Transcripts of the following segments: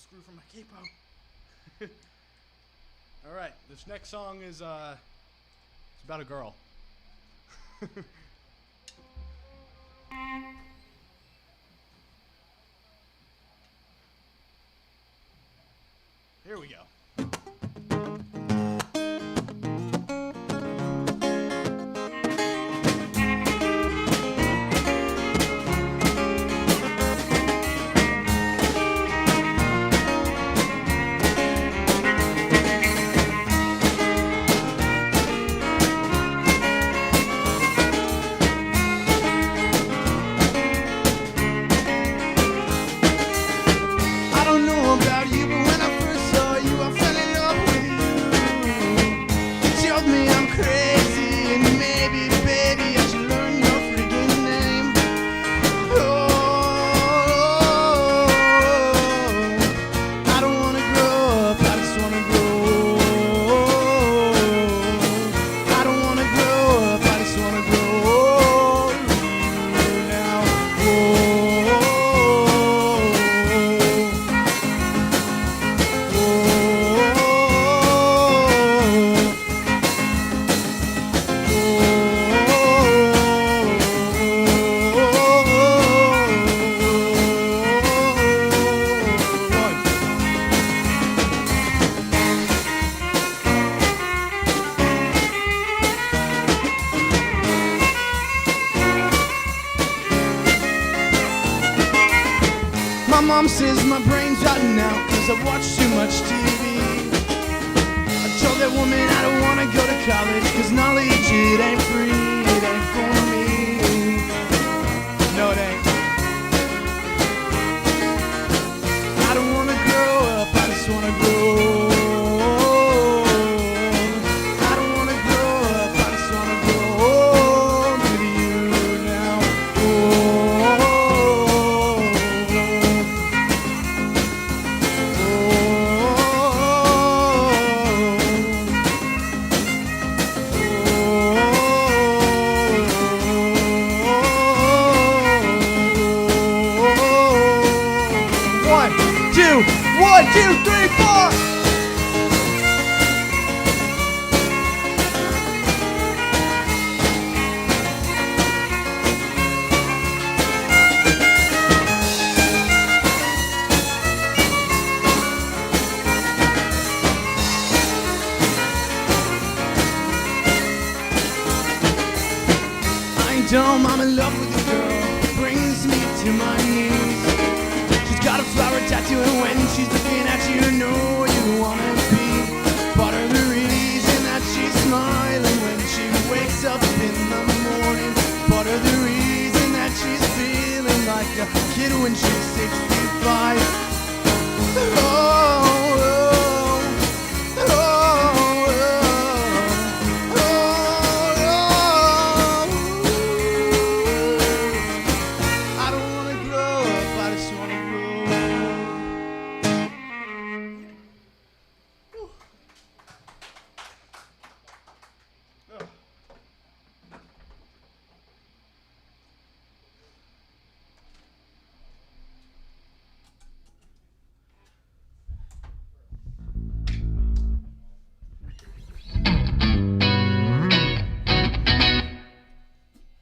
screw from my capo. All right, this next song is it's about a girl. Here we go. My mom says my brain's rotten out cause I watch too much TV. I told that woman I don't wanna go to college cause knowledge it ain't free, it ain't for me. No it ain't. I don't wanna grow up, I just wanna grow. I don't wanna grow up, I just wanna grow old with you now. One, two, three, four. I ain't dumb, I'm in love with a girl, brings me to my knees. She's got a flower tattoo and when she's looking at you, know you wanna be part of the reason that she's smiling when she wakes up in the morning. Part of the reason that she's feeling like a kid when she's 65. Oh, oh, oh, oh, oh, oh. I don't wanna grow up, I just wanna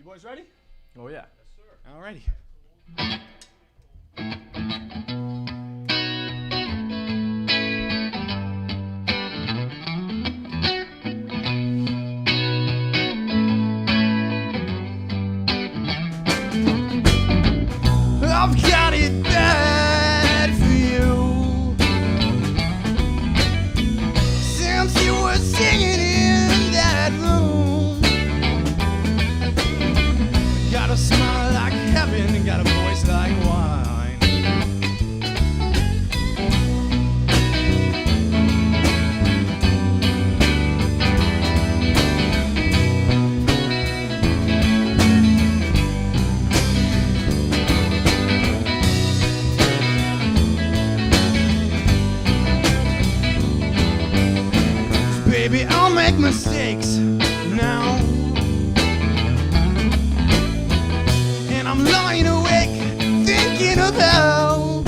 Boys ready? Oh yeah. Yes, sir. Alrighty. I've got it bad for you since you were singing in that room. Got a smile like heaven, got a voice like wine. Baby, I'll make mistakes now, and I'm lying awake thinking of how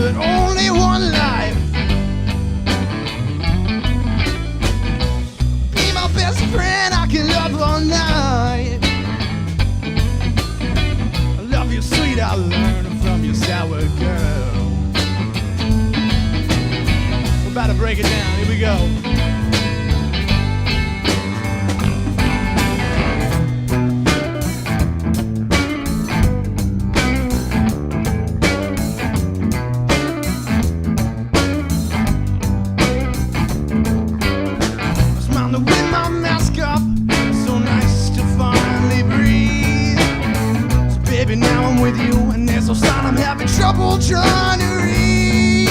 but only one life. Be my best friend, I can love all night. I love you sweet, I learned from your sour girl. We're about to break it down, here we go. Trouble trying to read.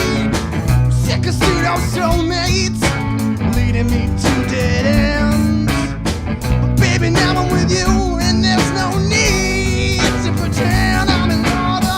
Sick of pseudo soulmates leading me to dead ends. But baby, now I'm with you, and there's no need to pretend I'm in order.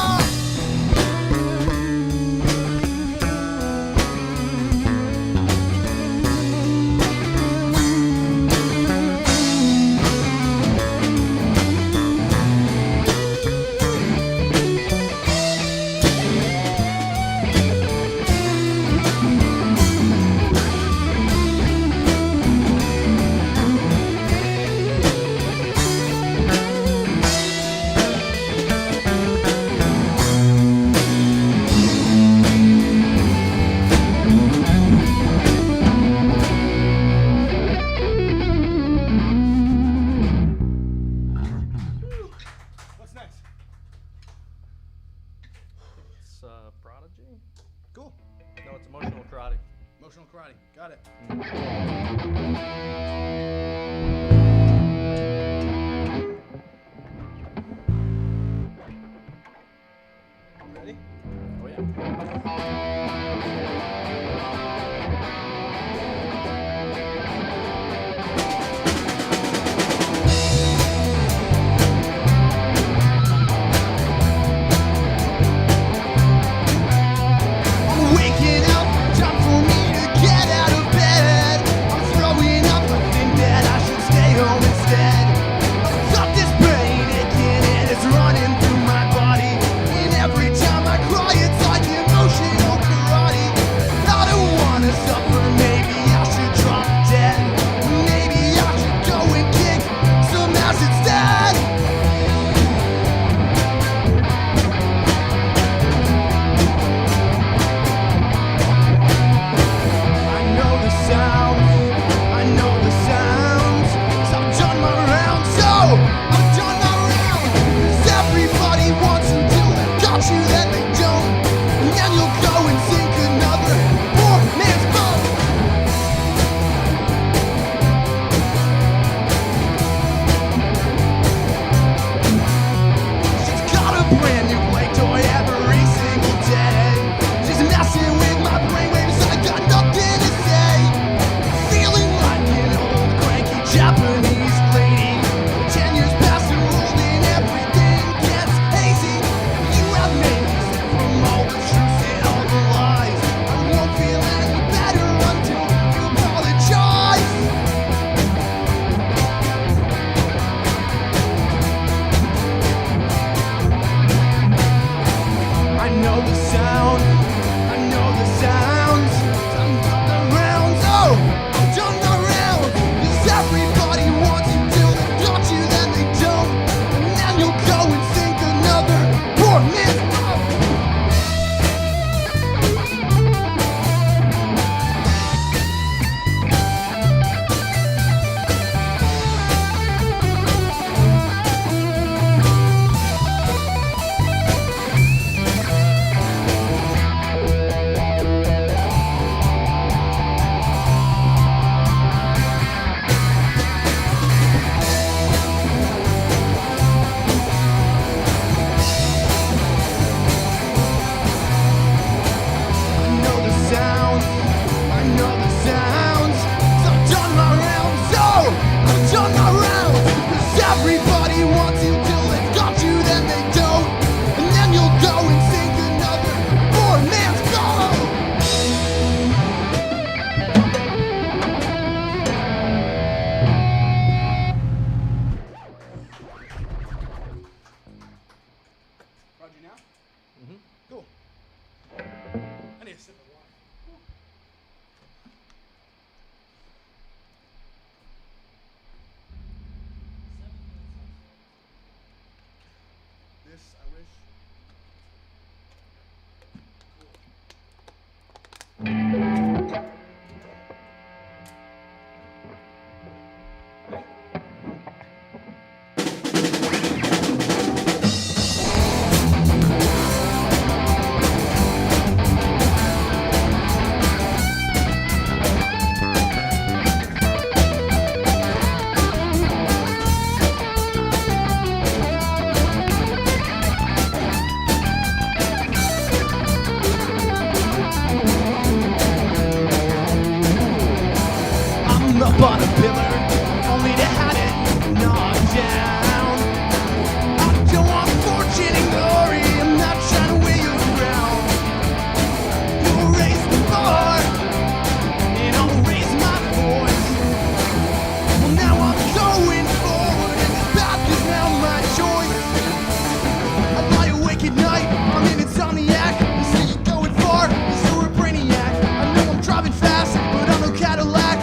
Prodigy? Cool. No, it's emotional karate. Emotional karate. Got it. Ready? Oh, yeah. Roger now? Mm-hmm. Cool. a sip of water. This, I wish. I'm up on a pillar, only to have it knocked down. I don't want fortune and glory, I'm not trying to wear you around. You'll raise the bar, and I'll raise my voice. Well, now I'm going forward, and this path is now my choice. I lie awake at night, I'm an insomniac. You say you're going far, you're a brainiac. I know I'm driving fast, but I'm no Cadillac.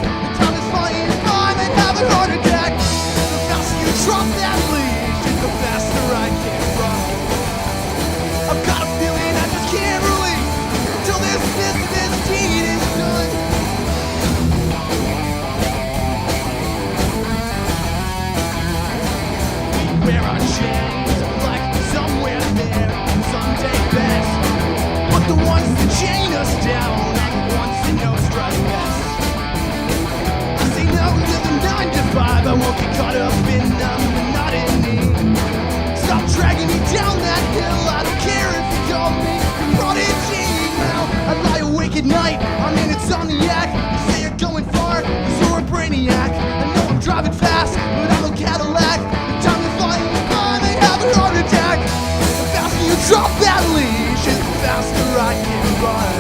Heart attack. The faster you drop that leash, the faster I can run. I've got a feeling I just can't release till this deed is done. We wear our chains like somewhere there, Sunday best. But the ones that chain us down are the ones that know strike best. I say no to the 9 to 5, I won't get caught up in the monotony. Stop dragging me down that hill, I don't care if you call me a prodigy. Now I lie awake at night, I'm an insomniac. You say you're going far, cause you're a brainiac. I know I'm driving fast, but I'm no Cadillac. The time you're flying by, they have a heart attack. The faster you drop that leash, the faster I can run.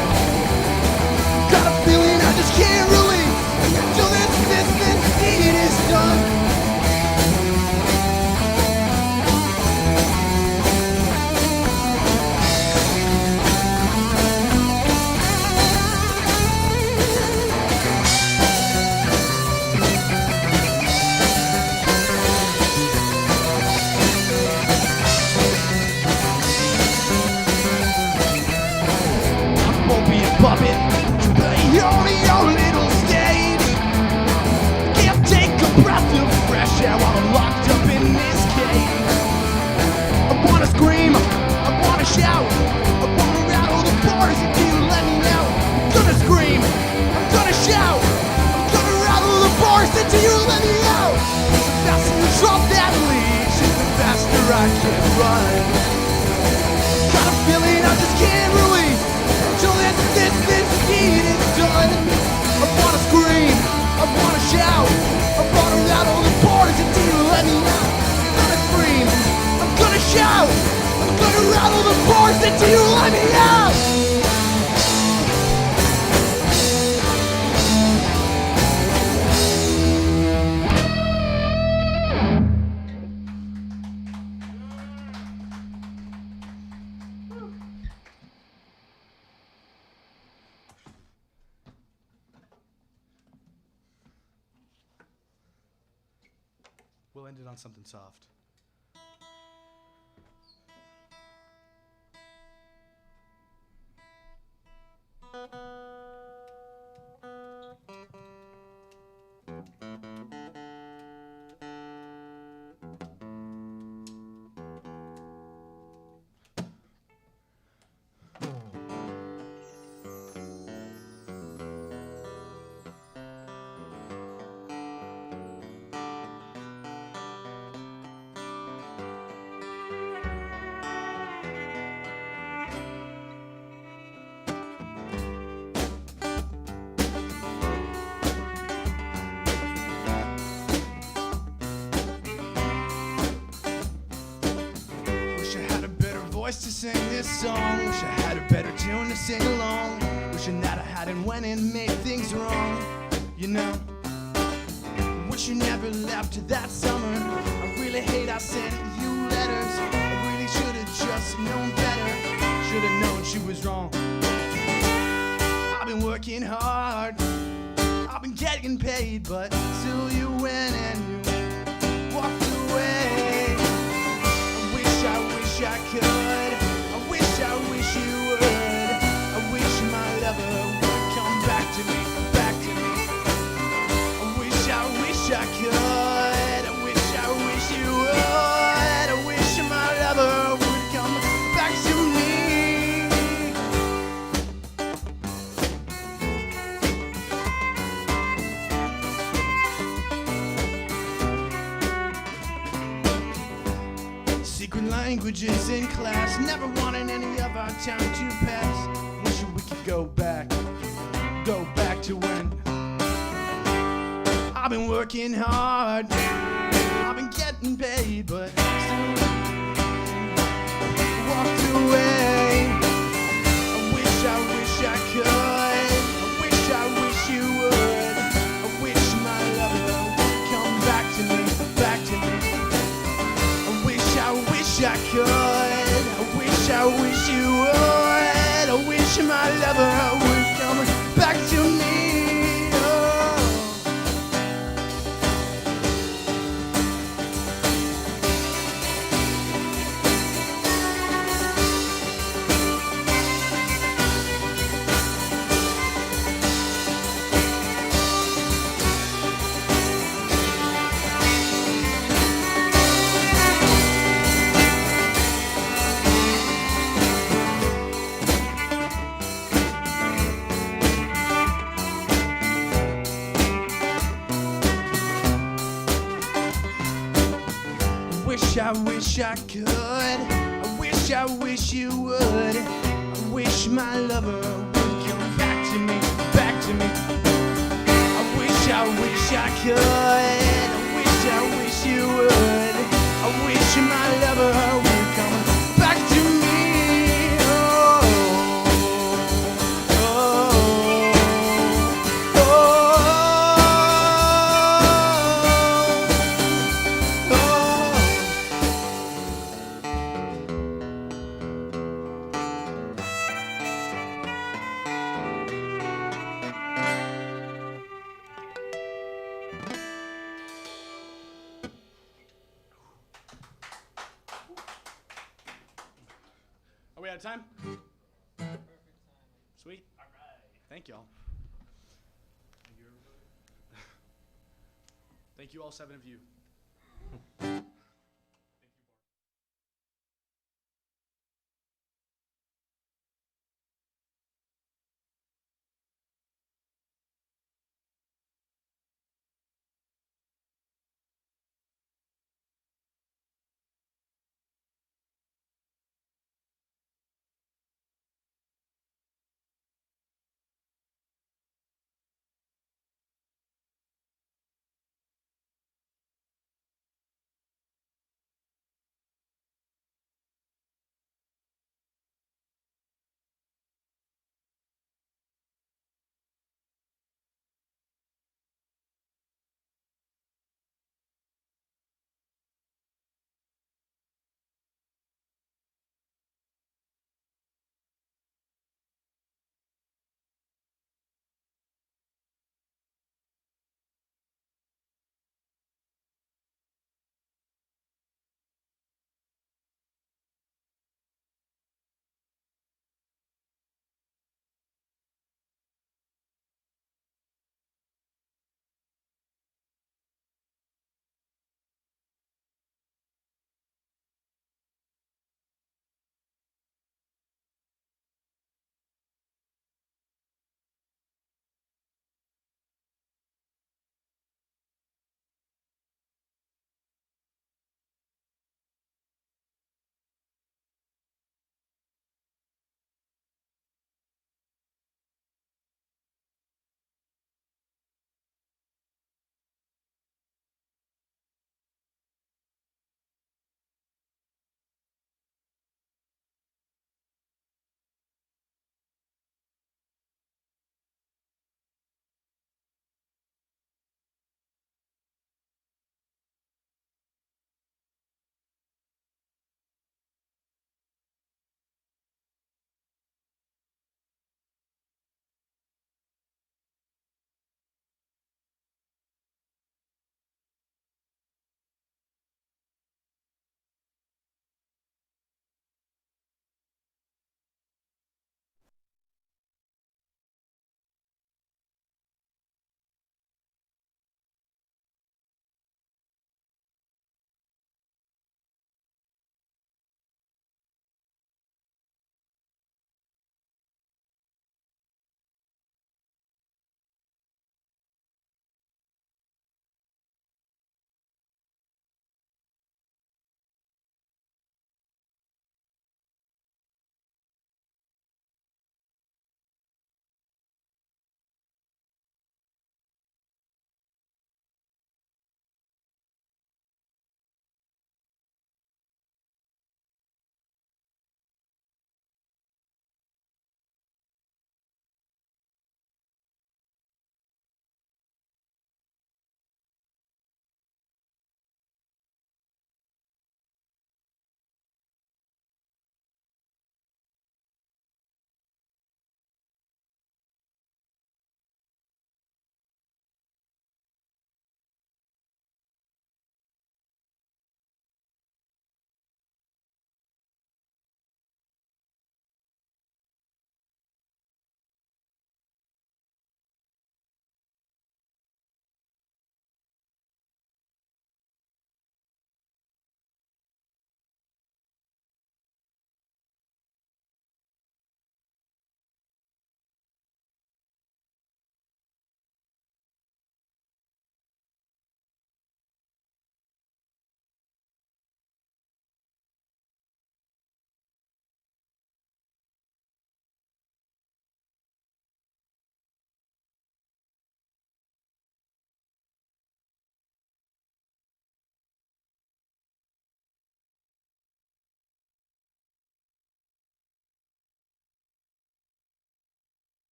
Got a feeling I just can't release till this deed is done. I won't be a puppet to play on your little stage. Can't take a breath of fresh air while I'm locked up in this cage. I wanna scream, I wanna shout, I wanna rattle the bars until you let me out. I'm gonna scream, I'm gonna shout, I'm gonna rattle the bars until you let me out. The faster you drop that leash, the faster I can run. Got a feeling I just can't release till this deed is done. I wanna scream, I wanna shout, I wanna rattle the bars until you let me out. I'm gonna scream, I'm gonna shout, I'm gonna rattle the bars until you let me out. We'll end it on something soft. voice to sing this song. Wish I had a better tune to sing along. Wishing that I hadn't went and made things wrong, you know. Wish you never left that summer. I really hate I sent you letters. I really should have just known better. Should have known she was wrong. been working hard, I've been getting paid, but still you went and you walked away. I wish I could, I wish you would. I wish my lover would come back to me, back to me. I wish I could, I wish you would. I wish my lover would come back to me. Secret languages in class, never wanted any of our time to pass. Wish we could go back to when I've been working hard, I've been getting paid, but still walked away. I wish I could, I wish you would. I wish my lover would come back to me, back to me. I wish I could, I wish you would. I wish my lover would come back to me. I wish I could, I wish you would. I wish my lover would come back to me, back to me. I wish I could, I wish you would. I wish my lover would come back to me. Oh, oh, oh, oh, oh. Are we out of time? Sweet. All right. Thank y'all. Thank you all 7 of you.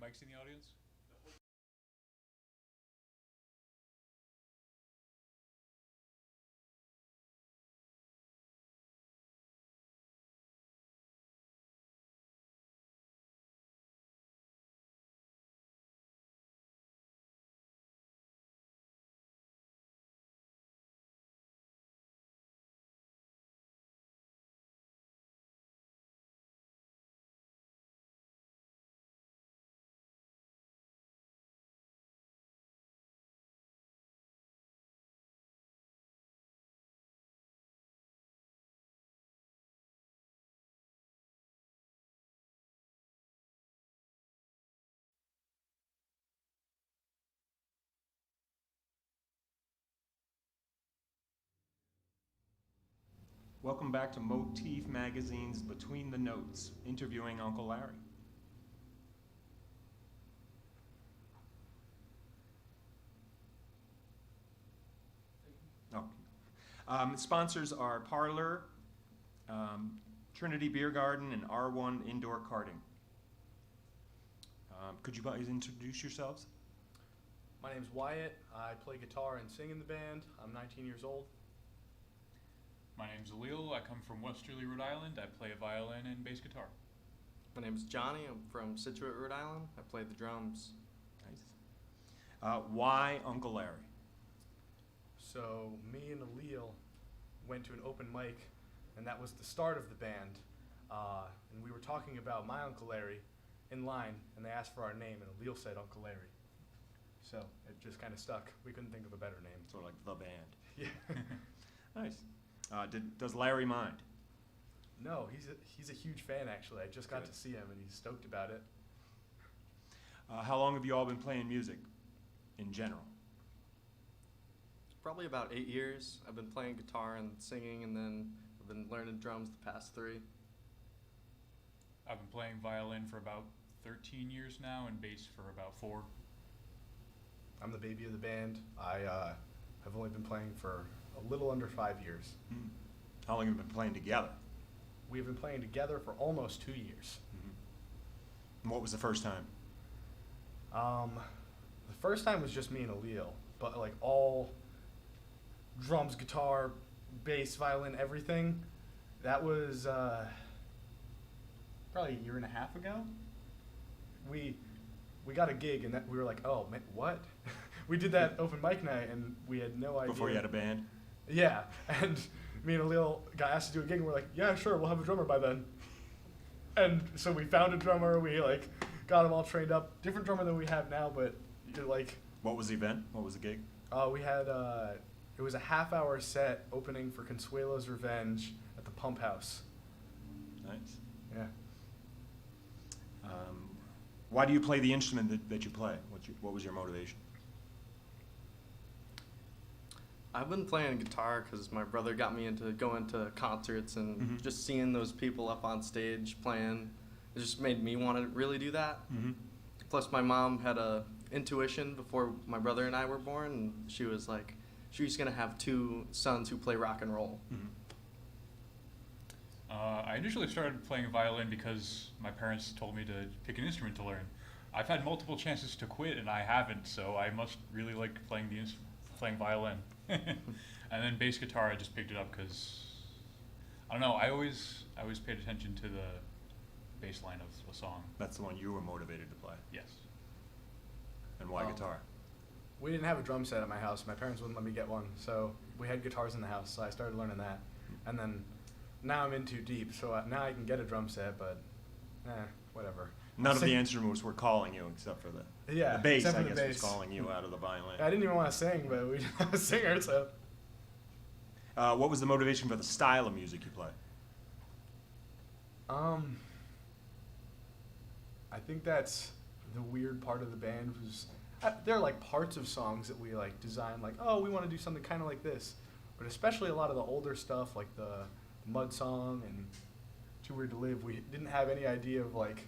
mics in the audience? Welcome back to Motif Magazine's Between the Notes, interviewing Uncle Larry. Sponsors are Parlour, Trinity Beer Garden, and R1 Indoor Karting. Could you guys introduce yourselves? My name's Wyatt. I play guitar and sing in the band. I'm 19 years old. My name's Alil. I come from Westerly, Rhode Island. I play a violin and bass guitar. My name's Johnny. I'm from Situate, Rhode Island. I play the drums. Nice. Why Uncle Larry? So me and Alil went to an open mic, and that was the start of the band. And we were talking about my Uncle Larry in line, and they asked for our name, and Alil said Uncle Larry. So it just kind of stuck. We couldn't think of a better name. Sort of like the band. Yeah. Nice. Does Larry mind? No, he's a huge fan, actually. I just got Good. to see him, and he's stoked about it. How long have you all been playing music in general? Probably about 8 years. I've been playing guitar and singing, and then I've been learning drums the past 3. I've been playing violin for about 13 years now and bass for about 4. I'm the baby of the band. I have only been playing for a little under 5 years. How long have you been playing together? We've been playing together for almost 2 years. And what was the first time? The first time was just me and Alil, but like all drums, guitar, bass, violin, everything. That was probably a year and a half ago. We got a gig, and we were like, oh man, what? We did that open mic night, and we had no idea. Before you had a band? Yeah, and me and Alil got asked to do a gig, and we're like, yeah, sure, we'll have a drummer by then. And so we found a drummer. We like got him all trained up. Different drummer than we have now, but like. What was the event? What was the gig? We had it was a half-hour set opening for Consuelo's Revenge at the Pump House. Nice. Yeah. Why do you play the instrument that you play? What was your motivation? I've been playing guitar because my brother got me into going to concerts and just seeing those people up on stage playing. It just made me want to really do that. Plus, my mom had a intuition before my brother and I were born, and she was like, she's gonna have 2 sons who play rock and roll. I initially started playing violin because my parents told me to pick an instrument to learn. I've had multiple chances to quit, and I haven't, so I must really like playing playing violin. And then bass guitar, I just picked it up because I don't know. I always paid attention to the bass line of a song. That's the one you were motivated to play. Yes. And why guitar? We didn't have a drum set at my house. My parents wouldn't let me get one, so we had guitars in the house. So I started learning that, and then now I'm in too deep. So now I can get a drum set, but whatever. None of the instruments were calling you except for the Yeah, the bass. except for I the guess bass. was calling you out of the violin. I didn't even want to sing, but we didn't have a singer, so. What was the motivation for the style of music you play? I think that's the weird part of the band was there are like parts of songs that we like design like, oh, we want to do something kind of like this, but especially a lot of the older stuff like the Mud Song and Too Weird to Live, we didn't have any idea of like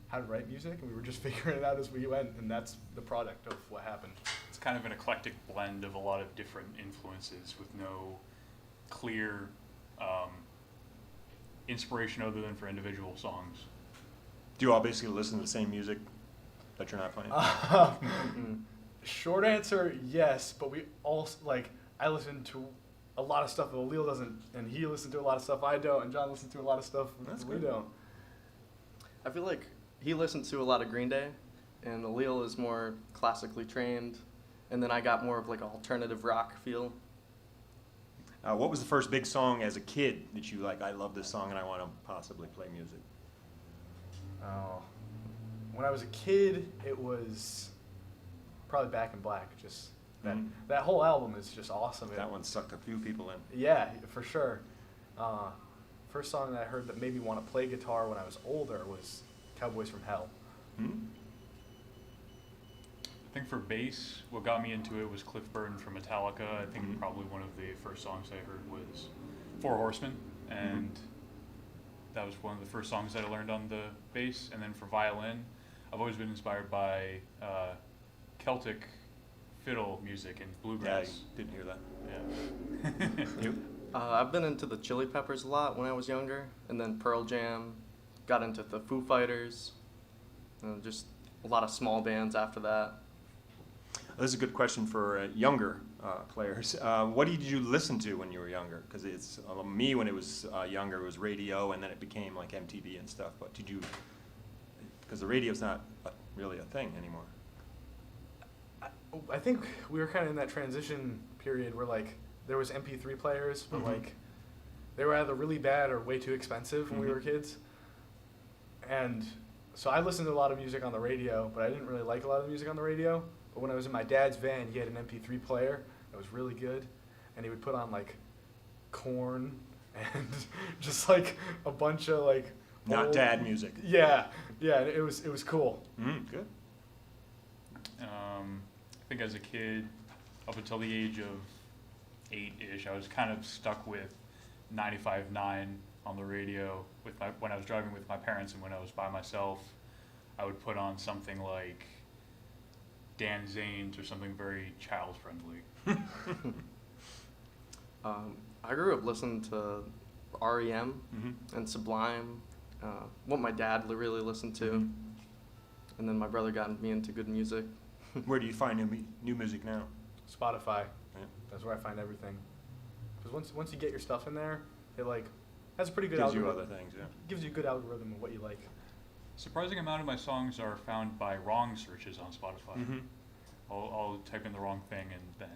how to write music, and we were just figuring it out as we went, and that's the product of what happened. It's kind of an eclectic blend of a lot of different influences with no clear inspiration other than for individual songs. Do you all basically listen to the same music that you're not playing? Short answer, yes, but we also, like, I listen to a lot of stuff that Lil doesn't, and he listens to a lot of stuff I don't, and John listens to a lot of stuff That's we good. don't. I feel like he listens to a lot of Green Day, and Alil is more classically trained, and then I got more of like an alternative rock feel. What was the first big song as a kid that you like, I love this song and I want to possibly play music? Oh. When I was a kid, it was probably Back in Black. Just that whole album is just awesome. That one sucked a few people in. Yeah, for sure. First song that I heard that made me want to play guitar when I was older was Cowboys from Hell. Hmm? I think for bass, what got me into it was Cliff Burton from Metallica. I think probably one of the first songs I heard was Four Horsemen, and that was one of the first songs that I learned on the bass. And then for violin, I've always been inspired by Celtic fiddle music and Yeah, bluegrass. I didn't hear that. Yeah. You? I've been into the Chili Peppers a lot when I was younger, and then Pearl Jam, got into the Foo Fighters, and just a lot of small bands after that. This is a good question for younger players. What did you listen to when you were younger? Because it's me when it was younger, it was radio, and then it became like MTV and stuff. But did you? Because the radio's not really a thing anymore. I think we were kind of in that transition period where like there was MP3 players, but like they were either really bad or way too expensive when we were kids. And so I listened to a lot of music on the radio, but I didn't really like a lot of the music on the radio. But when I was in my dad's van, he had an MP3 player that was really good, and he would put on like Korn and just like a bunch of like Not old- dad music. Yeah, it was cool. Good. I think as a kid, up until the age of 8-ish, I was kind of stuck with 95.9 on the radio when I was driving with my parents, and when I was by myself, I would put on something like Dan Zanes or something very child friendly. I grew up listening to REM and Sublime, what my dad really listened to, and then my brother got me into good music. Where do you find new music now? Spotify. Yeah. That's where I find everything. Because once you get your stuff in there, it like has a pretty good Gives you algorithm. other things, yeah. Gives you a good algorithm of what you like. Surprising amount of my songs are found by wrong searches on Spotify. I'll type in the wrong thing and then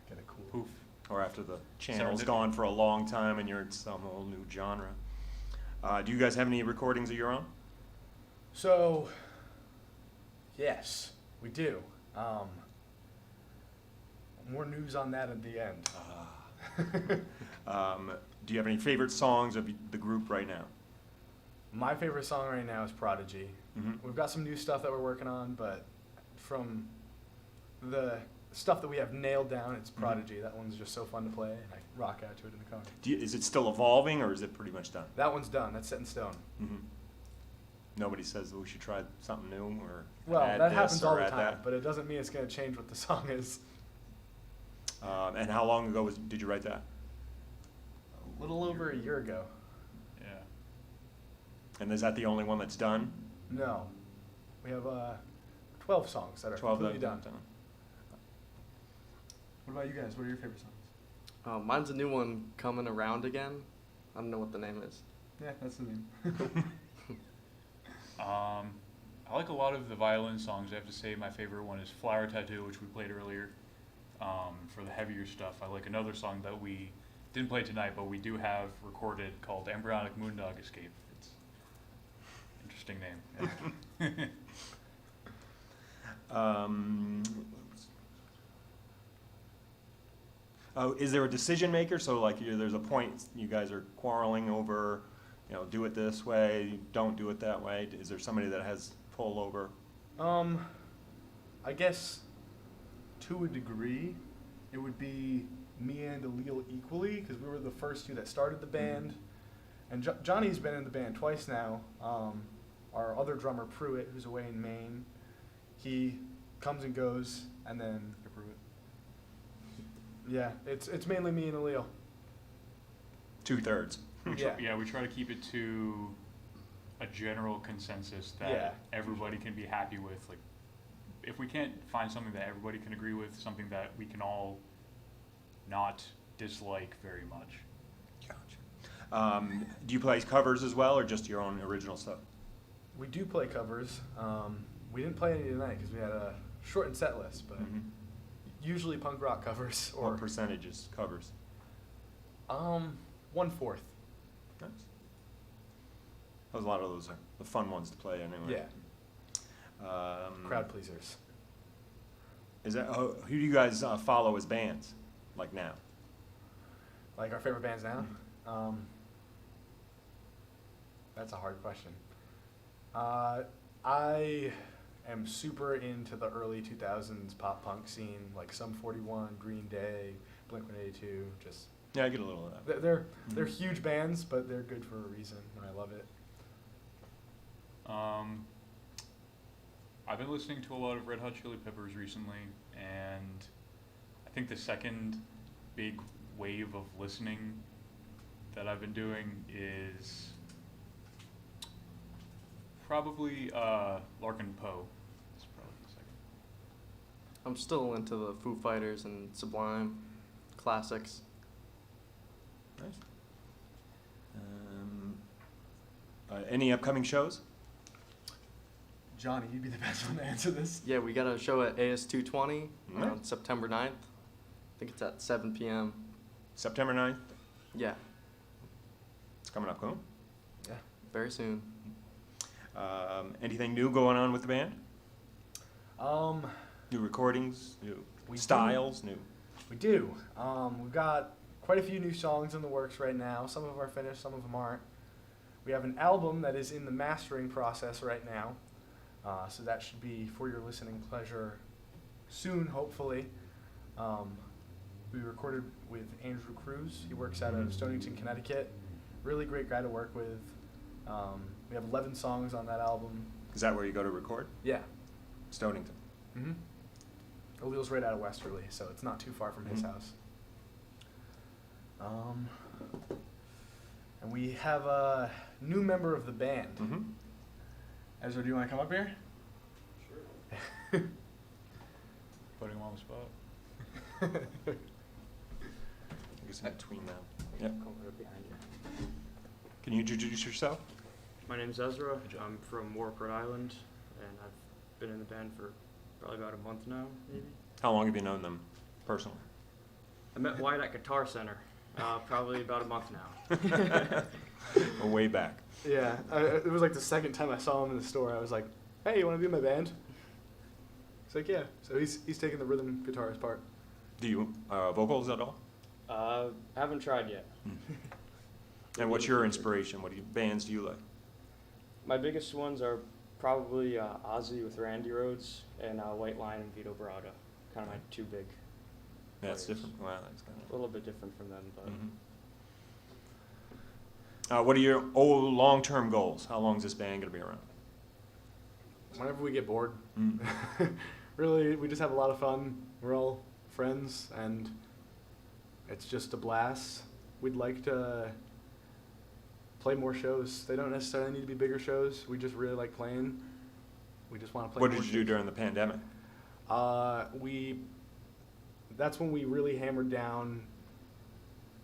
Get a cool. poof. Or after the channel's Serendipity. gone for a long time and you're in some whole new genre. Do you guys have any recordings of your own? So, yes, we do. More news on that at the end. Do you have any favorite songs of the group right now? My favorite song right now is Prodigy. We've got some new stuff that we're working on, but from the stuff that we have nailed down, it's Prodigy. That one's just so fun to play, and I rock out to it in the car. Is it still evolving or is it pretty much done? That one's done. That's set in stone. Nobody says that we should try something new or Well, add that this happens all or the add time, that. but it doesn't mean it's going to change what the song is. And how long ago did you write that? A little over a year ago. Yeah. And is that the only one that's done? No. We have 12 songs that are 12 completely that done. What about you guys? What are your favorite songs? Mine's a new one, Coming Around Again. I don't know what the name is. Yeah, that's the name. I like a lot of the violin songs. I have to say my favorite one is Flower Tattoo, which we played earlier. For the heavier stuff, I like another song that we didn't play tonight, but we do have recorded called Embryonic Moondog Escape. It's an interesting name. Is there a decision maker? So like there's a point you guys are quarreling over, do it this way, don't do it that way. Is there somebody that has pull over? I guess to a degree, it would be me and Alil equally, because we were the first two that started the band. And Johnny's been in the band twice now. Our other drummer, Pruitt, who's away in Maine, he comes and goes, and then yeah, it's mainly me and Alil. 2/3. Yeah. We try to keep it to a general consensus that Yeah. everybody can be happy with. Like, if we can't find something that everybody can agree with, something that we can all not dislike very much. Gotcha. Do you play covers as well, or just your own original stuff? We do play covers. We didn't play any tonight because we had a shortened set list, but usually punk rock covers or What percentages covers? 1/4. Nice. A lot of those are the fun ones to play anyway. Yeah, crowd pleasers. Is that who do you guys follow as bands, like now? Like our favorite bands now? That's a hard question. I am super into the early 2000s pop punk scene, like Sum 41, Green Day, Blink-182. Just Yeah, I get a little of that. they're huge bands, but they're good for a reason, and I love it. I've been listening to a lot of Red Hot Chili Peppers recently, and I think the second big wave of listening that I've been doing is probably Larkin Poe. That's probably the second. I'm still into the Foo Fighters and Sublime classics. Nice. Any upcoming shows? Johnny, you'd be the best one to answer this. Yeah, we got a show at AS220 Nice. on September 9th. I think it's at 7 p.m. September 9th? Yeah, It's coming up, cool. Yeah. very soon. Anything new going on with the band? New recordings, new We styles, new. We do. We've got quite a few new songs in the works right now. Some of them are finished, some of them aren't. We have an album that is in the mastering process right now. So that should be for your listening pleasure soon, hopefully. We recorded with Andrew Cruz. He works out of Stonington, Connecticut. Really great guy to work with. We have 11 songs on that album. Is that where you go to record? Yeah. Stonington. Mm-hmm. O'Leill's right out of Westerly, so it's not too far from his house. And we have a new member of the band. Mm-hmm. Ezra, do you want to come up here? Putting him on the spot. I guess in between now. Yep. Come right behind you. Can you introduce yourself? My name's Ezra. I'm from Warwick, Rhode Island, and I've been in the band for probably about a month now, maybe. How long have you known them personally? I met Wyatt at Guitar Center, probably about a month now. Or way back? Yeah, it was like the second time I saw him in the store. I was like, "Hey, you want to be in my band?" He's like, "Yeah." So he's taking the rhythm guitarist part. Do you vocals at all? Haven't tried yet. And what's your inspiration? What bands do you like? My biggest ones are probably Ozzy with Randy Rhoads and White Lion and Vito Braga. Kind of my two big. That's players. different. Wow, that's kind A little bit different from them, but What are your long-term goals? How long is this band going to be around? Whenever we get bored, Mm. really, we just have a lot of fun. We're all friends, and it's just a blast. We'd like to play more shows. They don't necessarily need to be bigger shows. We just really like playing. We just want to play What more did you do shows. during the pandemic? That's when we really hammered down,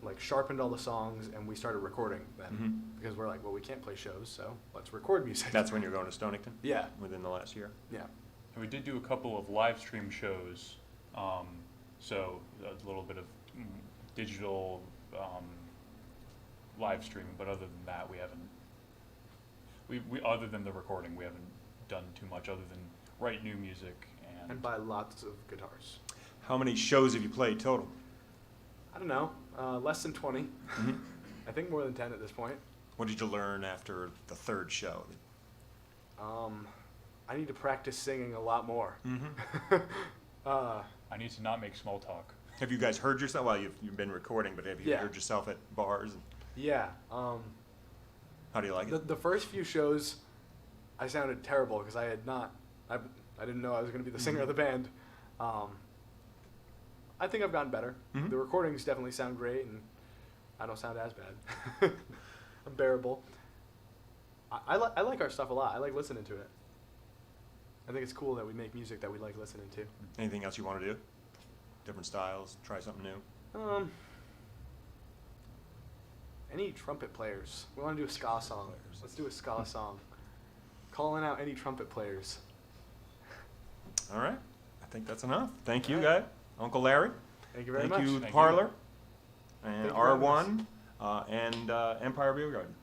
like sharpened all the songs, and we started recording then. Mhm. Because we're like, well, we can't play shows, so let's record music. That's when you're going to Stonington? Yeah, Within the last year? yeah. And we did do a couple of live stream shows, so a little bit of digital live streaming, but other than that, we haven't. We other than the recording, we haven't done too much other than write new music And buy lots of guitars. How many shows have you played total? I don't know, less than 20. Mhm. I think more than 10 at this point. What did you learn after the third show? I need to practice singing a lot more. Mm-hmm. I need to not make small talk. Have you guys heard yourself? Well, you've been recording, but have you Yeah. heard yourself at bars? Yeah. How do you like it? The first few shows, I sounded terrible because I didn't know I was going to be the singer of the band. I think I've gotten better. Mhm. The recordings definitely sound great, and I don't sound as bad. Unbearable. I like our stuff a lot. I like listening to it. I think it's cool that we make music that we like listening to. Anything else you want to do? Different styles, try something new? Any trumpet players? We want to do a ska song. Let's do a ska song. Calling out any trumpet players. All right. I think that's enough. Thank you, All guy. right. Uncle Larry. Thank you very Thank much. you, Thank you. Parlor, and Thank you for having R1, and Empire Beer Garden.